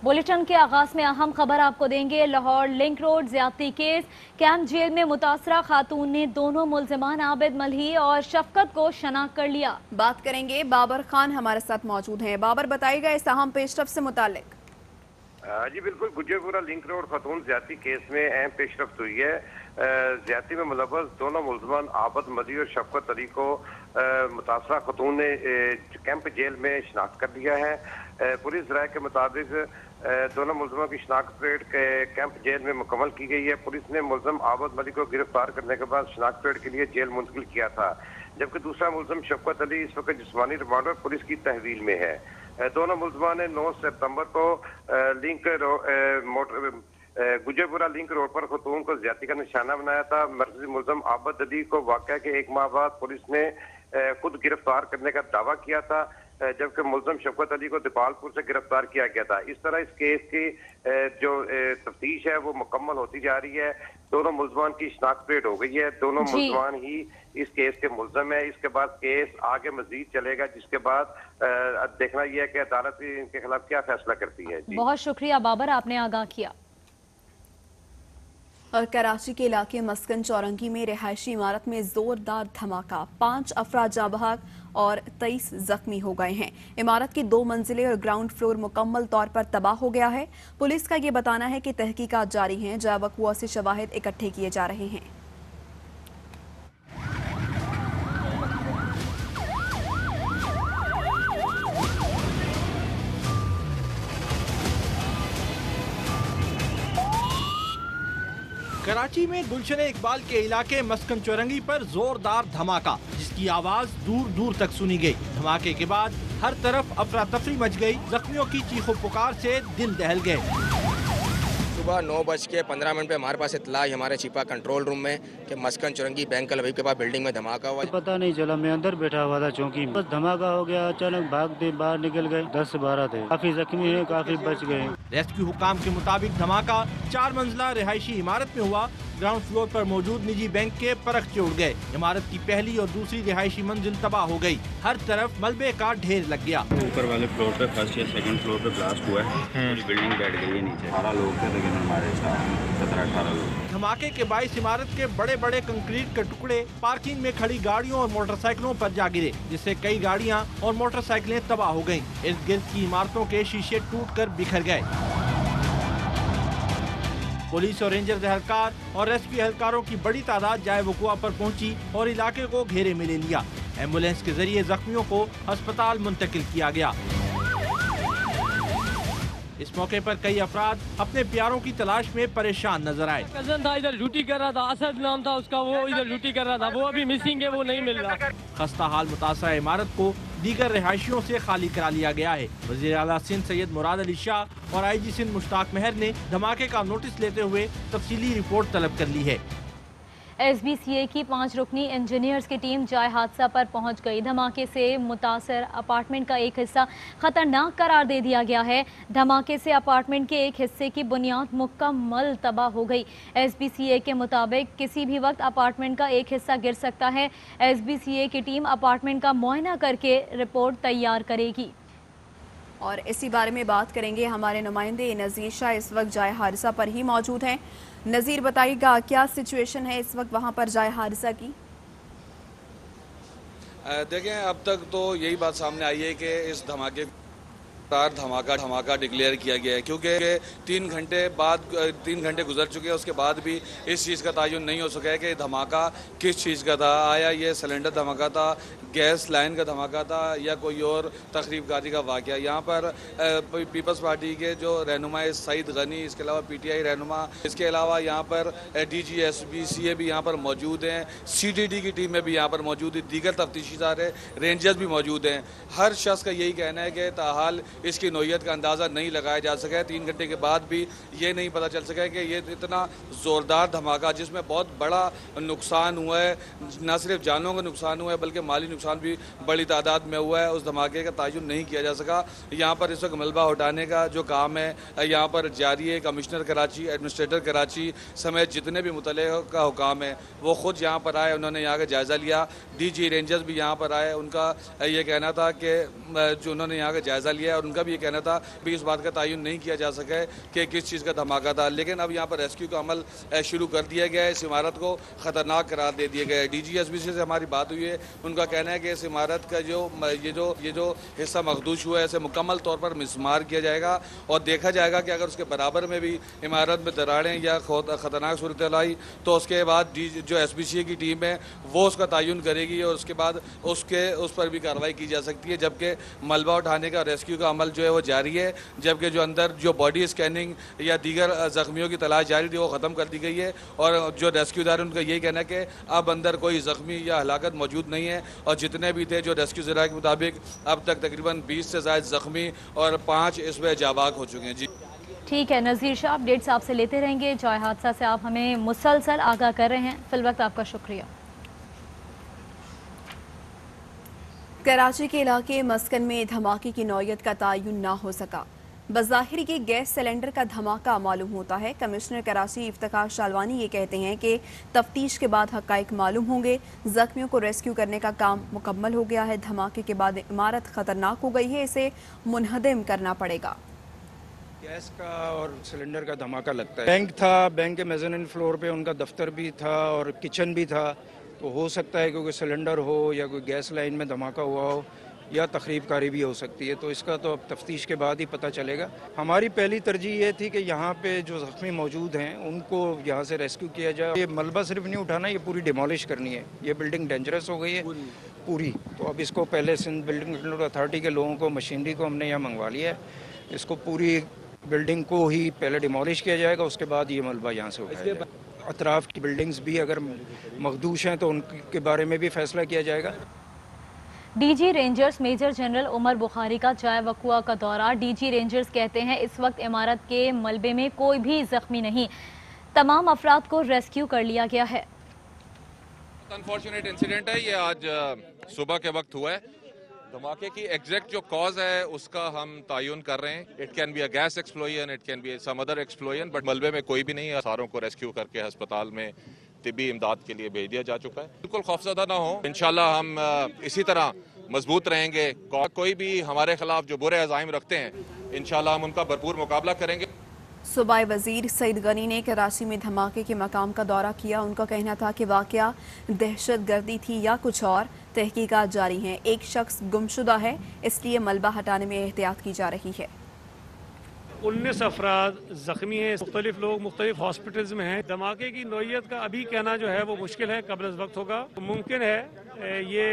Bulletin के आगाज में अहम खबर आपको देंगे। लाहौर लिंक रोड ज्यादती केस, कैंप जेल में मुतासरा खातून ने दोनों मुल्जिमान आबिद मलही और शफकत को शनाख्त कर लिया। बात करेंगे, बाबर खान हमारे साथ मौजूद हैं। बाबर, बताइएगा इस अहम पेशरफ से मुतालिक। जी बिल्कुल, गुजरपुरा लिंक रोड खातून ज्यादती केस में अहम पेशरफ्त हुई है। ज्यादती में मुलव्वस दोनों मुल्जिमान आबिद मलही और शफकत अली को मुतासरा खातून ने कैंप जेल में शनाख्त कर लिया है। पुलिस राय के मुताबिक दोनों मुल्जिमों की शनाख्त परेड कैंप जेल में मुकम्मल की गई है। पुलिस ने मुल्जिम आबिद मलही को गिरफ्तार करने के बाद शनाख्त परेड के लिए जेल मुंतकिल किया था, जबकि दूसरा मुल्जिम शफकत अली इस वक्त जिस्मानी रिमांड पर पुलिस की तहवील में है। दोनों मुल्जिमान ने 9 सितंबर को गुजरपुरा लिंक रोड पर खतून को ज्यादती का निशाना बनाया था। मरकजी मुल्जिम आबिद अली को वाक़या के 1 माह बाद पुलिस ने खुद गिरफ्तार करने का दावा किया था, जबकि मुल्जिम शफकत अली को दीपालपुर से गिरफ्तार किया गया था। इस तरह इस केस की जो तफ्तीश है वो मुकम्मल होती जा रही है। दोनों मुल्जिमान की शनाख्त परेड हो गई है। दोनों मुल्जिमान ही इस केस के मुल्जिम है। इसके बाद केस आगे मजीद चलेगा, जिसके बाद देखना यह है कि अदालत इनके खिलाफ क्या फैसला करती है। बहुत शुक्रिया बाबर, आपने आगाह किया। और कराची के इलाके मस्कन चौरंगी में रिहायशी इमारत में जोरदार धमाका, 5 अफराद जाँ बहक और 23 जख्मी हो गए हैं। इमारत की 2 मंजिलें और ग्राउंड फ्लोर मुकम्मल तौर पर तबाह हो गया है। पुलिस का ये बताना है कि तहकीकात जारी हैं, जा वक़ुआ से शवाहिद इकट्ठे किए जा रहे हैं। कराची में गुलशन इकबाल के इलाके मस्कन चौरंगी पर जोरदार धमाका, जिसकी आवाज दूर दूर तक सुनी गई। धमाके के बाद हर तरफ अफरा तफरी मच गई। जख्मियों की चीखों पुकार से दिल दहल गए। सुबह 9:15 पे हमारे पास इत्तला आई हमारे छिपा कंट्रोल रूम में कि मस्कन चौरंगी बैंक कलवी के पास बिल्डिंग में धमाका हुआ। पता नहीं चला, मैं अंदर बैठा हुआ था चौकी में, बस धमाका हो गया। अचानक भागते बाहर निकल गए, 10-12 थे। काफी जख्मी हैं, काफी बच गए। रेस्क्यू हुकाम के मुताबिक धमाका 4 मंजिला रिहायशी इमारत में हुआ। ग्राउंड फ्लोर पर मौजूद निजी बैंक के परख उड़ गए। इमारत की पहली और दूसरी रिहायशी मंजिल तबाह हो गई। हर तरफ मलबे का ढेर लग गया। ऊपर वाले फ्लोर पे फर्स्ट या सेकंड फ्लोर पे ब्लास्ट हुआ है। पूरी बिल्डिंग बैठ गई है नीचे। 18 लोग थे, लेकिन हमारे 17-18 लोग। धमाके के बाइस इमारत के बड़े बड़े कंक्रीट के टुकड़े पार्किंग में खड़ी गाड़ियों और मोटरसाइकिलों पर जा गिरे, जिससे कई गाड़ियां और मोटरसाइकिलें तबाह हो गयी। इर्द गिर्द की इमारतों के शीशे टूटकर बिखर गए। पुलिस और रेंजर एहलकार और रेस्क्यू एहलकारों की बड़ी तादाद जाए वकुआ पर पहुंची और इलाके को घेरे में ले लिया। एम्बुलेंस के जरिए जख्मियों को अस्पताल मुंतकिल किया गया। इस मौके पर कई अफराद अपने प्यारों की तलाश में परेशान नजर आए। कजन था, इधर ड्यूटी कर रहा था, असद नाम था उसका, वो इधर ड्यूटी कर रहा था, वो अभी मिसिंग है, वो नहीं मिल रहा। खस्ता हाल मुतासरा इमारत को दीगर रिहायशियों से खाली करा लिया गया है। वज़ीर आला सिंध सैयद मुराद अली शाह और IG सिंध मुश्ताक मेहर ने धमाके का नोटिस लेते हुए तफसीली रिपोर्ट तलब कर ली है। SBCA की 5 रुकनी इंजीनियर्स की टीम जाए हादसा पर पहुंच गई। धमाके से मुतासर अपार्टमेंट का एक हिस्सा खतरनाक करार दे दिया गया है। धमाके से अपार्टमेंट के एक हिस्से की बुनियाद मुकम्मल तबाह हो गई। SBCA के मुताबिक किसी भी वक्त अपार्टमेंट का एक हिस्सा गिर सकता है। SBCA की टीम अपार्टमेंट का मुआयना करके रिपोर्ट तैयार करेगी। और इसी बारे में बात करेंगे, हमारे नुमाइंदे नज़ीर शाह इस वक्त जाए हादसा पर ही मौजूद हैं। नज़ीर, बताइएगा क्या सिचुएशन है इस वक्त वहाँ पर जाए हादसा की? देखें, अब तक तो यही बात सामने आई है कि इस धमाका डिक्लेयर किया गया है, क्योंकि 3 घंटे गुजर चुके हैं। उसके बाद भी इस चीज़ का तयन नहीं हो सका है कि धमाका किस चीज़ का था। आया ये सिलेंडर धमाका था, गैस लाइन का धमाका था, या कोई और तखरीबकारी का वाक़या। यहाँ पर पीपल्स पार्टी के जो रहनुमा सईद गनी, इसके अलावा PTI रहनुमा, इसके अलावा यहाँ पर DG SBCA भी यहाँ पर मौजूद हैं। CTD की टीम में भी यहाँ पर मौजूद है। दीगर तफ्तीशी इदारे, रेंजर्स भी मौजूद हैं। हर शख्स का यही कहना है कि ताहाल इसकी नौयत का अंदाज़ा नहीं लगाया जा सका है। 3 घंटे के बाद भी ये नहीं पता चल सका है कि ये इतना ज़ोरदार धमाका, जिसमें बहुत बड़ा नुकसान हुआ है, न सिर्फ जानों का नुकसान हुआ है बल्कि माली नुकसान भी बड़ी तादाद में हुआ है, उस धमाके का तयन नहीं किया जा सका। यहाँ पर इस वक्त मलबा हटाने का जो काम है यहाँ पर जारी है। कमिश्नर कराची, एडमिनिस्ट्रेटर कराची समेत जितने भी मुतल्लिका हुकाम है वो खुद यहाँ पर आए, उन्होंने यहाँ का जायज़ा लिया। DG रेंजर्स भी यहाँ पर आए, उनका ये कहना था कि जो उन्होंने यहाँ का जायज़ा लिया और उनका भी ये कहना था भी इस बात का तयन नहीं किया जा सका है कि किस चीज़ का धमाका था, लेकिन अब यहाँ पर रेस्क्यू का अमल शुरू कर दिया गया है। इस इमारत को ख़तरनाक करार दे दिया गया है। DGSBC से हमारी बात हुई है, उनका कहना है कि इस इमारत का ये जो हिस्सा मखदूश हुआ है इसे मुकम्मल तौर पर मिसमार किया जाएगा और देखा जाएगा कि अगर उसके बराबर में भी इमारत में दरारें या ख़तरनाक सूरत आई तो उसके बाद जो SBCA की टीम है वो उसका तयन करेगी और उसके बाद उस पर भी कार्रवाई की जा सकती है। जबकि मलबा उठाने का रेस्क्यू का अमल जो है वो जारी है, जबकि जो अंदर जो बॉडी स्कैनिंग या दीगर ज़ख्मियों की तलाश जारी थी वो ख़त्म कर दी गई है और जो रेस्क्यूदार उनका यही कहना है कि अब अंदर कोई ज़ख्मी या हलाकत मौजूद नहीं है और जितने भी थे जो रेस्क्यू ज़राए के मुताबिक अब तक तकरीबन 20 से ज़ायद ज़ख्मी और 5 इसमें जाबाक हो चुके हैं। जी ठीक है नज़ीर शाह, अपडेट्स आपसे लेते रहेंगे। जॉय हादसा से आप हमें मुसलसल आगाह कर रहे हैं, फिलवक्त आपका शुक्रिया। कराची के इलाके मस्कन में धमाके की नौयत का तयन ना हो सका। बज़ाहिर ये गैस सिलेंडर का धमाका मालूम होता है। कमिश्नर कराची इफ्तिखार शालवानी ये कहते हैं कि तफ्तीश के बाद हक़ाइक़ मालूम होंगे। ज़ख्मियों को रेस्क्यू करने का काम मुकम्मल हो गया है। धमाके के बाद इमारत ख़तरनाक हो गई है, इसे मुनहदम करना पड़ेगा। गैस का और सिलेंडर का धमाका लगता है। बैंक था, बैंक के मेज़ानिन फ्लोर पे उनका दफ्तर भी था और किचन भी था, तो हो सकता है कि कोई सिलेंडर हो या कोई गैस लाइन में धमाका हुआ हो या तखरीबकारी भी हो सकती है। तो इसका तो अब तफ्तीश के बाद ही पता चलेगा। हमारी पहली तरजीह ये थी कि यहाँ पे जो ज़ख्मी मौजूद हैं उनको यहाँ से रेस्क्यू किया जाए। ये मलबा सिर्फ नहीं उठाना, ये पूरी डिमोलिश करनी है। ये बिल्डिंग डेंजरस हो गई है पूरी, तो अब इसको पहले सिंध बिल्डिंग कंट्रोल अथॉरिटी के लोगों को, मशीनरी को हमने यहाँ मंगवा लिया है। इसको पूरी बिल्डिंग को ही पहले डिमोलिश किया जाएगा, उसके बाद ये मलबा यहाँ से उठाया जाएगा। अतराफ़ की बिल्डिंग्स भी अगर मखदूश हैं तो उनके बारे में भी फैसला किया जाएगा। DG rangers major general Umar Bukhari का जाय वक़ुआ का दौरा। DG रेंजर्स कहते हैं इस वक्त इमारत के मलबे में कोई भी जख्मी नहीं, तमाम अफराद को रेस्क्यू कर लिया गया है। अनफॉर्चुनेट इंसिडेंट है ये, आज सुबह के वक्त हुआ है। धमाके की एग्जैक्ट जो कॉज है उसका हम तयन कर रहे हैं। It can be a gas explosion, it can be some other explosion, but मलबे में कोई भी नहीं है। सारों को रेस्क्यू करके अस्पताल में तिब्बी इमदाद के लिए भेज दिया जा चुका है। बिल्कुल खौफजदा ना हो, इंशाल्लाह हम इसी तरह मजबूत रहेंगे। कोई भी हमारे खिलाफ जो बुरे अज़ाइम रखते हैं, इंशाल्लाह हम उनका भरपूर मुकाबला करेंगे। सूबाई वजीर सईद गनी ने कराची में धमाके के मकाम का दौरा किया। उनका कहना था कि वाकया दहशत गर्दी थी या कुछ और, तहकीकात जारी हैं। एक शख्स गुमशुदा है, इसलिए मलबा हटाने में एहतियात की जा रही है। 19 अफराद ज़ख्मी हैं, मुख्तलिफ लोग मुख्तलिफ हॉस्पिटल्स में हैं। धमाके की नौयत का अभी कहना जो है वो मुश्किल है, कब्ल अज़ वक्त होगा। मुमकिन है ये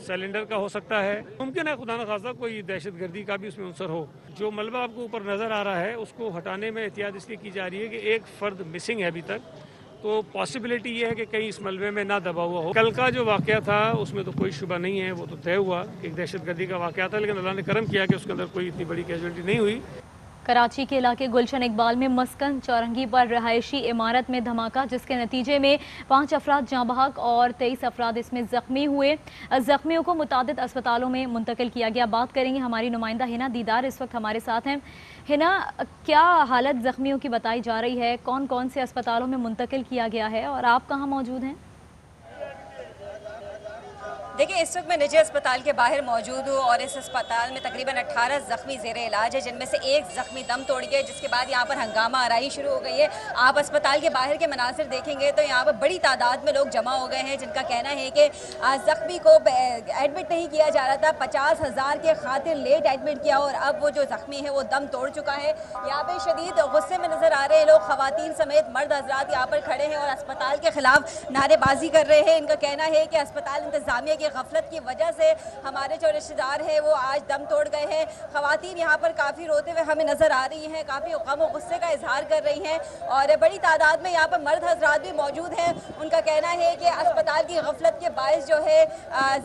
सिलेंडर का हो सकता है, मुमकिन है खुदा न खास्ता कोई दहशत गर्दी का भी उसमें अंसर हो। जो मलबा आपको ऊपर नज़र आ रहा है उसको हटाने में एहतियात इसलिए की जा रही है कि एक फ़र्द मिसिंग है अभी तक, तो पॉसिबिलिटी ये है कि कहीं इस मलबे में ना दबा हुआ हो। कल का जो वाक़या था उसमें तो कोई शुबा नहीं है, वो तो तय हुआ एक दहशत गर्दी का वाक़या था, लेकिन अल्लाह ने करम किया कि उसके अंदर कोई इतनी बड़ी कैजुअल्टी नहीं हुई। कराची के इलाके गुलशन इकबाल में मस्कन चौरंगी पर रहायशी इमारत में धमाका, जिसके नतीजे में 5 अफराद जाँ बहक और 23 अफराद इसमें ज़ख्मी हुए। ज़ख्मियों को मुतादिद अस्पतालों में मुंतकिल किया गया। बात करेंगे, हमारी नुमाइंदा हिना दीदार इस वक्त हमारे साथ हैं। हिना, क्या हालत ज़ख्मियों की बताई जा रही है, कौन कौन से अस्पतालों में मुंतकिल किया गया है और आप कहाँ मौजूद हैं? देखिए, इस वक्त मैं निजी अस्पताल के बाहर मौजूद हूँ और इस अस्पताल में तकरीबन 18 ज़ख्मी ज़ेरे इलाज है, जिनमें से एक ज़ख्मी दम तोड़ गया, जिसके बाद यहाँ पर हंगामा आराई शुरू हो गई है। आप अस्पताल के बाहर के मनासिर देखेंगे तो यहाँ पर बड़ी तादाद में लोग जमा हो गए हैं, जिनका कहना है कि ज़ख्मी को एडमिट नहीं किया जा रहा था। 50,000 के खातिर लेट एडमिट किया और अब वो जो ज़ख्मी है वो दम तोड़ चुका है। यहाँ पर शदीद गुस्से में नज़र आ रहे हैं लोग, ख़वातीन समेत मर्द हज़रात यहाँ पर खड़े हैं और अस्पताल के खिलाफ नारेबाजी कर रहे हैं। इनका कहना है कि अस्पताल इंतज़ामिया की गफलत की वजह से हमारे जो रिश्तेदार हैं वो आज दम तोड़ गए हैं। ख़वातीन यहाँ पर काफ़ी रोते हुए हमें नज़र आ रही हैं, काफ़ी गम और गुस्से का इजहार कर रही हैं और बड़ी तादाद में यहाँ पर मर्द हज़रात भी मौजूद हैं। उनका कहना है कि अस्पताल की गफलत के बायस जो है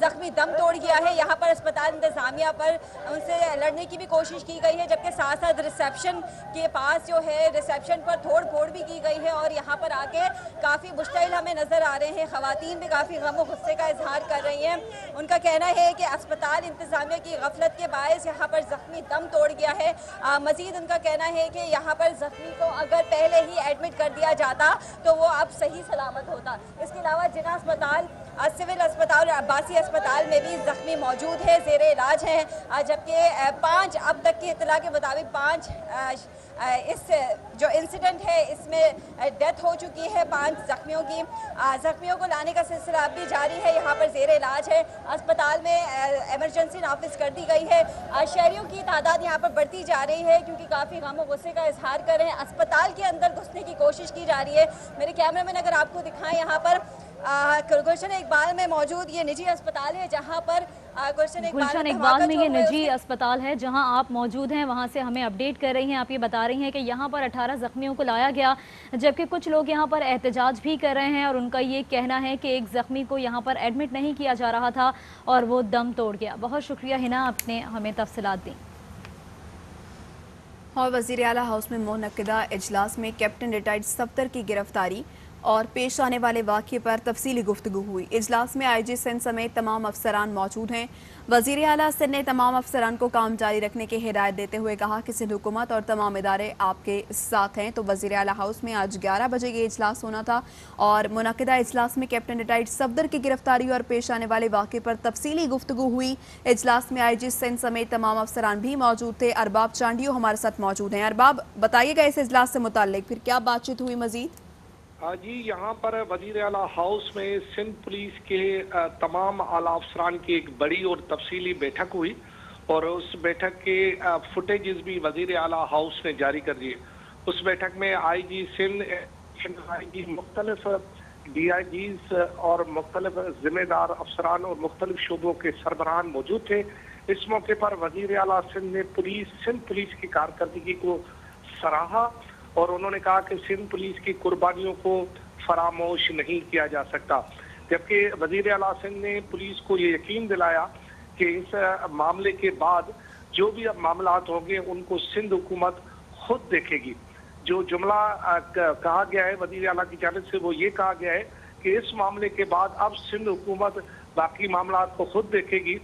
ज़ख्मी दम तोड़ गया है। यहाँ पर अस्पताल इंतज़ामिया पर उनसे लड़ने की भी कोशिश की गई है, जबकि साथ साथ रिसेप्शन के पास जो है रिसेप्शन पर तोड़ फोड़ भी की गई है और यहाँ पर आके काफ़ी मुश्किल हमें नज़र आ रहे हैं। ख़वातीन भी काफ़ी गम और गुस्से का इजहार कर रही हैं। उनका कहना है कि अस्पताल इंतज़ामिया की गफलत के बायस यहाँ पर ज़ख्मी दम तोड़ गया है। मज़ीद उनका कहना है कि यहाँ पर ज़ख्मी को अगर पहले ही एडमिट कर दिया जाता तो वो अब सही सलामत होता। इसके अलावा जिना अस्पताल सिविल अस्पताल और अब्बासी अस्पताल में भी जख्मी मौजूद है, ज़ेरे इलाज हैं, जबकि 5 अब तक की इत्तला के मुताबिक 5 इस जो इंसिडेंट है इसमें डेथ हो चुकी है 5 जख्मियों की। जख्मियों को लाने का सिलसिला अब भी जारी है, यहाँ पर ज़ेरे इलाज है। अस्पताल में इमरजेंसी नाफिज कर दी गई है। शहरियों की तादाद यहाँ पर बढ़ती जा रही है क्योंकि काफ़ी गम और गुस्से का इजहार कर रहे हैं। अस्पताल के अंदर घुसने की कोशिश की जा रही है। मेरे कैमरामैन अगर आपको दिखाएं, यहाँ पर गुलशन इकबाल में मौजूद ये निजी अस्पताल है जहाँ पर गुलशन इकबाल में ये निजी अस्पताल है जहां आप मौजूद हैं, वहां से हमें अपडेट कर रही हैं। आप ये बता रही हैं कि यहां पर 18 जख्मियों को लाया गया, जबकि कुछ लोग यहां पर एहतजाज भी कर रहे हैं और उनका ये कहना है कि एक जख्मी को यहां पर एडमिट नहीं किया जा रहा था और वो दम तोड़ गया। बहुत शुक्रिया हिना, आपने हमें तफसीलात दी। और वज़ीर आला हाउस में मुनक्किदा इजलास में कैप्टन रिटायर्ड सफ्तर की गिरफ्तारी और पेश आने वाले वाक़े पर तफसीली गुफ्तगू हुई। इजलास में IG सिंध समेत तमाम अफसरान मौजूद हैं। वज़ीर आला सिंध ने तमाम अफसरान को काम जारी रखने की हिदायत देते हुए कहा कि सिंध हुकूमत और तमाम इदारे आपके साथ हैं। तो वज़ीर आला हाउस में आज 11 बजे ये इजलास होना था और मुनक्किदा इजलास में कैप्टन रिटायर्ड सफदर की गिरफ्तारी और पेश आने वाले वाक़े पर तफसीली गुफ्तगू हुई। इजलास में IG सिंध समेत तमाम अफसरान भी मौजूद थे। अरबाब चांडियो हमारे साथ मौजूद हैं। अरबाब, बताइएगा इस इजलास से मुताल्लिक फिर क्या बातचीत हुई मजीद? जी, यहाँ पर वज़ीर आला हाउस में सिंध पुलिस के तमाम आला अफसरान की एक बड़ी और तफसीली बैठक हुई और उस बैठक के फुटेजेस भी वज़ीर आला हाउस ने जारी कर दिए। उस बैठक में IG सिंध, IG मुख्तलिफ DIGs और मुख्तलिफ जिम्मेदार अफसरान और मुख्तलिफ शोबों के सरबराहान मौजूद थे। इस मौके पर वज़ीर आला सिंध ने सिंध पुलिस की कारकर्दगी को सराहा और उन्होंने कहा कि सिंध पुलिस की कुर्बानियों को फरामोश नहीं किया जा सकता। जबकि वज़ीर आला सिंध ने पुलिस को ये यकीन दिलाया कि इस मामले के बाद जो भी अब मामलात होंगे उनको सिंध हुकूमत खुद देखेगी। जो जुमला कहा गया है वज़ीर आला की जानिब से वो ये कहा गया है कि इस मामले के बाद अब सिंध हुकूमत बाकी मामलात को खुद देखेगी।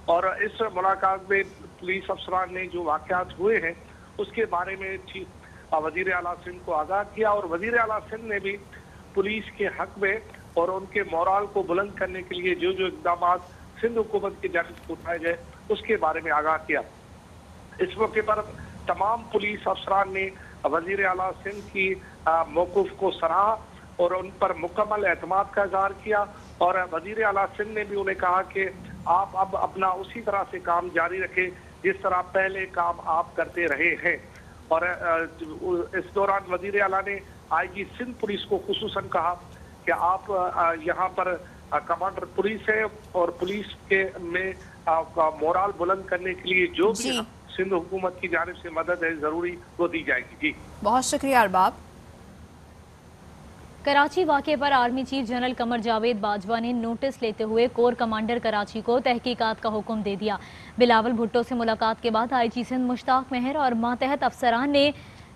और इस मुलाकात में पुलिस अफसरान ने जो वाक़यात हुए हैं उसके बारे में वज़ीर आला सिंध को आगाह किया और वज़ीर आला सिंध ने भी पुलिस के हक में और उनके मोराल को बुलंद करने के लिए जो जो इक़दाम सिंध हुकूमत की जानिब से उठाए गए उसके बारे में आगाह किया। इस मौके पर तमाम पुलिस अफसरान ने वज़ीर आला सिंध की मौक़िफ़ को सराहा और उन पर मुकम्मल एतमाद का इज़हार किया और वज़ीर आला सिंध ने भी उन्हें कहा कि आप अब अपना उसी तरह से काम जारी रखें जिस तरह पहले काम आप करते रहे हैं। और इस दौरान वज़ीर आला ने IG सिंध पुलिस को खुसूसन कहा कि आप यहाँ पर कमांडर पुलिस है और पुलिस के में मोराल बुलंद करने के लिए जो भी सिंध हुकूमत की जानिब से मदद है जरूरी वो दी जाएगी। जी, बहुत शुक्रिया अरबाब। कराची वाक़े पर army chief general Qamar Javed Bajwa ने नोटिस लेते हुए कोर कमांडर कराची को तहकीकात का हुक्म दे दिया। बिलावल भुट्टो से मुलाकात के बाद IG सिंध मुश्ताक मेहर और मातहत अफसरान ने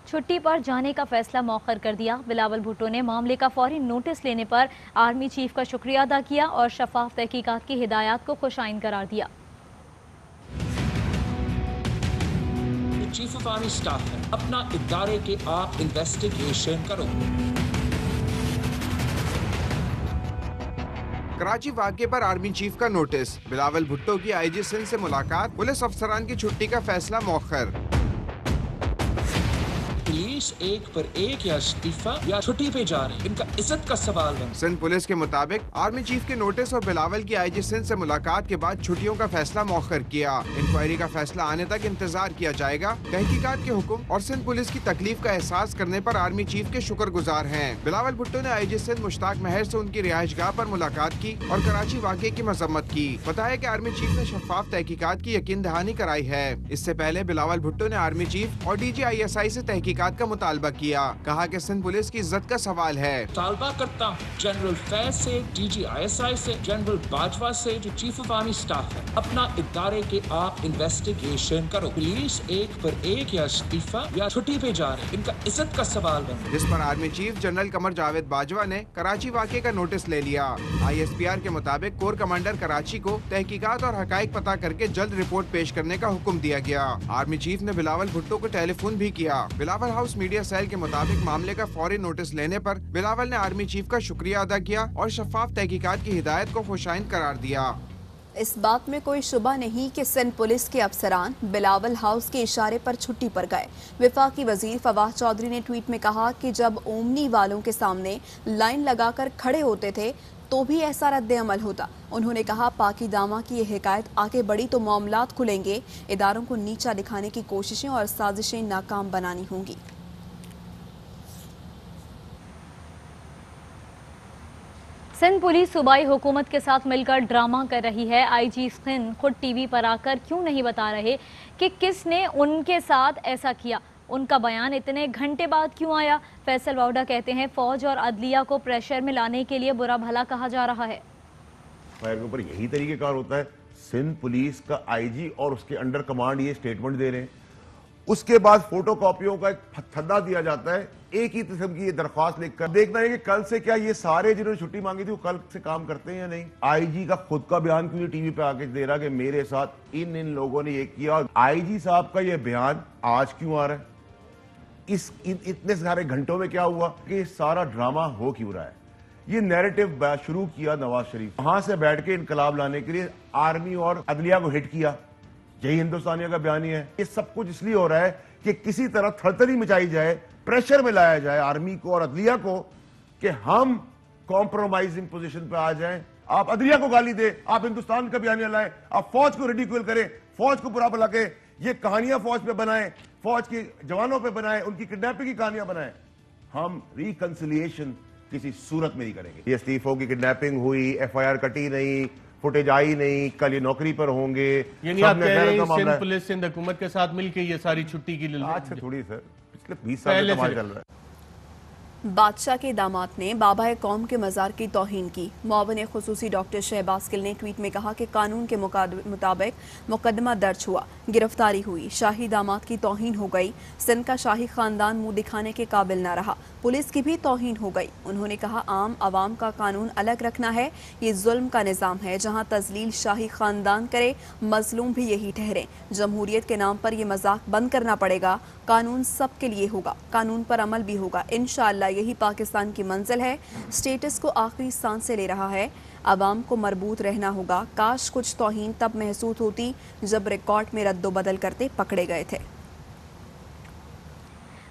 छुट्टी पर जाने का फैसला मौखर कर दिया। बिलावल भुट्टो ने मामले का फौरी नोटिस लेने पर आर्मी चीफ का शुक्रिया अदा किया और शफाफ तहकीकात की हिदायत को खुशाइन करार दिया। चीफ ऑफ आर्मी स्टाफ है, अपना इदारे के आप इन्वेस्टिगेशन करो। कराची वाक़े पर आर्मी चीफ का नोटिस, बिलावल भुट्टो की IG सिंध से मुलाकात, पुलिस अफसरान की छुट्टी का फैसला मौखर। पुलिस एक पर एक या इस्तीफा या छुट्टी पे जा रहे हैं, इनका इज्जत का सवाल है। सिंध पुलिस के मुताबिक आर्मी चीफ के नोटिस और बिलावल की IG सिंध से मुलाकात के बाद छुट्टियों का फैसला मौखर किया। इंक्वायरी का फैसला आने तक इंतजार किया जाएगा। तहकीकात के हुक्म और सिंध पुलिस की तकलीफ का एहसास करने पर आर्मी चीफ के शुक्रगुजार हैं। बिलावल भुट्टो ने IG सिंध मुश्ताक मेहर से उनकी रिहाइशगाह पर मुलाकात की और कराची वाक़े की मजम्मत की। बताया कि आर्मी चीफ ने शफाफ तहकीकात की यकीन दहानी कराई है। इससे पहले बिलावल भुट्टो ने आर्मी चीफ और DG ISI से तहकीकात का मुतालबा किया। कहा कि सिंध पुलिस की इज्जत का सवाल है। तालबा करता हूँ जनरल फैज से, DG ISI से, जनरल बाजवा से जो चीफ ऑफ आर्मी स्टाफ है, अपना इदारे के आप इन्वेस्टिगेशन करो। पुलिस एक पर एक या इस्तीफा या छुट्टी पे जा रहे हैं, इनका इज्जत का सवाल है। जिस पर army chief general Qamar Javed Bajwa ने कराची वाक़े का नोटिस ले लिया। ISPR के मुताबिक कोर कमांडर कराची को तहकीकात और हकाइक पता करके जल्द रिपोर्ट पेश करने का हुक्म दिया गया। आर्मी चीफ ने बिलावल भुट्टो को टेलीफोन भी किया। बिलावल हाउस मीडिया सेल के मुताबिक मामले का फौरी नोटिस लेने पर बिलावल ने आर्मी चीफ का शुक्रिया अदा किया और शफाफ तहकीकात की हिदायत को खुशाइंद करार दिया। इस बात में कोई शुबा नहीं कि सिंध पुलिस के अफसरान बिलावल हाउस के इशारे पर छुट्टी पर गए। वफाकी वजीर फवाद चौधरी ने ट्वीट में कहा कि जब ओमनी वालों के सामने लाइन लगाकर खड़े होते थे तो भी ऐसा रद्द अमल होता। उन्होंने कहा पाकी दामा की ये हिकायत आगे बढ़ी तो मामलात खुलेंगे, इदारों को नीचा दिखाने की कोशिशें और साजिशें नाकाम बनानी होंगी। सिंध पुलिस सूबाई हुकूमत के साथ मिलकर ड्रामा कर रही है। आईजी सिंध खुद टीवी पर आकर क्यों नहीं बता रहे कि किसने उनके साथ ऐसा किया? उनका बयान इतने घंटे बाद क्यों आया? फैसल वाउडा कहते हैं फौज और अदलिया को प्रेशर में लाने के लिए बुरा भला कहा जा रहा है। फायर के ऊपर यही तरीकेकार होता है। सिंध पुलिस का आईजी और उसके अंडर कमांड ये स्टेटमेंट दे रहे हैं, उसके बाद फोटो कॉपियों का एक फत्थदा दिया जाता है, एक ही किस्म की ये दरख्वास्त लिखकर। देखना है कि कल से क्या ये सारे जिन्होंने छुट्टी मांगी थी वो कल से काम करते हैं या नहीं। आईजी का खुद का बयान क्यों टीवी पे आके दे रहा कि मेरे साथ इन लोगों ने ये किया। आईजी साहब का ये बयान आज क्यों आ रहा है? इतने सारे घंटों में क्या हुआ कि सारा ड्रामा हो क्यों रहा है? ये नैरेटिव शुरू किया नवाज शरीफ, वहां से बैठ के इनकलाब लाने के लिए आर्मी और अदलिया को हिट किया। यही हिंदुस्तानिया का बयान ही है। ये सब कुछ इसलिए हो रहा है कि किसी तरह थरथरी मचाई जाए, प्रेशर में लाया जाए आर्मी को और अदलिया को कि हम कॉम्प्रोमाइजिंग पोजीशन पे आ जाएं। आप अदलिया को गाली दे, आप हिंदुस्तान का बयानिया लाएं, आप फौज को रिडिक्यूल करें, फौज को बुरा भला के ये कहानियां फौज पे बनाएं, फौज के जवानों पे बनाएं, उनकी किडनैपिंग की कहानियां बनाएं। हम रिकंसिलिएशन किसी सूरत में नहीं करेंगे। ये इस्तीफों की किडनैपिंग हुई, एफआईआर कटी नहीं, फुटेज आई नहीं, कल ये नौकरी पर होंगे। यानी आप कह रहे हैं सिंध पुलिस सिंध हुकूमत के साथ मिलकर ये सारी छुट्टी की आज से थोड़ी सर, पिछले 20 साल से कमाल चल रहा है। बादशाह के दामाद ने बाबा कौम के मज़ार की तौहीन की। मुआविन खुसूसी डॉक्टर शहबाज गिल ने ट्वीट में कहा कि कानून के मुताबिक मुकदमा दर्ज हुआ, गिरफ्तारी हुई, शाही दामाद की तौहीन हो गई। सिंध का शाही खानदान मुंह दिखाने के काबिल न रहा, पुलिस की भी तौहीन हो गई। उन्होंने कहा आम आवाम का कानून अलग रखना है, ये जुल्म का निज़ाम है जहाँ तजलील शाही खानदान करे, मजलूम भी यही ठहरे। जमहूरियत के नाम पर यह मजाक बंद करना पड़ेगा। कानून सब के लिए होगा, कानून पर अमल भी होगा। इंशाअल्लाह यही पाकिस्तान की मंजिल है। स्टेटस को आखिरी सांसें ले रहा है, अवाम को मरबूत रहना होगा। काश कुछ तौहीन तब महसूस होती जब रिकॉर्ड में रद्दो बदल करते पकड़े गए थे।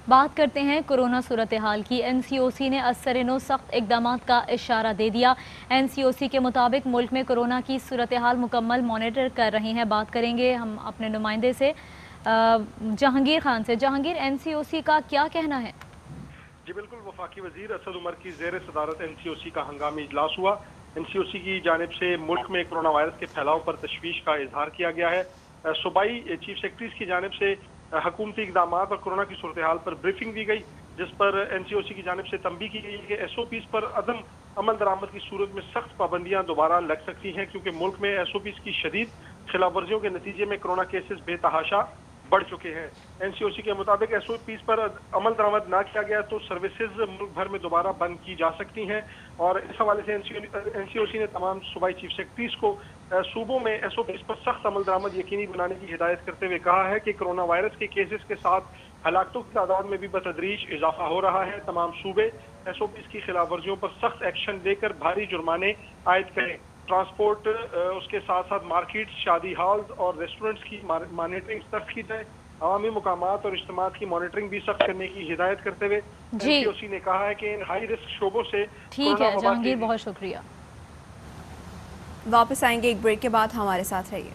बात करते हैं कोरोना सूरत हाल की। एनसीओसी ने असर-ए-नो सख्त इकदाम का इशारा दे दिया। एनसीओसी के मुताबिक मुल्क में कोरोना की सूरत हाल मुकम्मल मॉनिटर कर रहे हैं। बात करेंगे हम अपने नुमाइंदे से जहांगीर खान से। जहांगीर, एनसीओसी का क्या कहना है? जी बिल्कुल, वफाकी वजीर असद उमर की ज़ेर सदारत एनसीओसी का हंगामी इजलास हुआ। एनसीओसी की जानिब से मुल्क में कोरोना वायरस के फैलाव पर तशवीश का इजहार किया गया है। सूबाई चीफ सेक्रेटरीज की जानिब से हुकूमती इकदाम और कोरोना की सूरत हाल पर ब्रीफिंग दी गई, जिस पर एनसीओसी की जानिब से तंबीह की गई कि एसओपीज पर अदम अमल दरामद की सूरत में सख्त पाबंदियां दोबारा लग सकती हैं, क्योंकि मुल्क में एसओपीज की शदीद खिलाफ वर्जियों के नतीजे में कोरोना केसेस बेतहाशा बढ़ चुके हैं। एनसीओसी के मुताबिक एसओपीज पर अमल दरामद ना किया गया तो सर्विसेज मुल्क भर में दोबारा बंद की जा सकती हैं। और इस हवाले से एनसीओसी ने तमाम सूबाई चीफ सेक्रेटरीज को सूबों में एसओपीज पर सख्त अमल दरामद यकीनी बनाने की हिदायत करते हुए कहा है कि कोरोना वायरस के केसेस के साथ हलाकतों की तादाद में भी बतदरीज इजाफा हो रहा है। तमाम सूबे एसओपीज की खिलाफ वर्जियों पर सख्त एक्शन लेकर भारी जुर्माने आयद करें। ट्रांसपोर्ट, उसके साथ साथ मार्केट, शादी हॉल्स और रेस्टोरेंट्स की मॉनिटरिंग सख्त की जाए। अवामी मुकामात और इज्तिमात की मॉनिटरिंग भी सख्त करने की हिदायत करते हुए एनसीओसी ने कहा है कि इन हाई रिस्क शोबों से ठीक है जहांगीर, बहुत शुक्रिया। वापस आएंगे एक ब्रेक के बाद, हमारे साथ रहिए।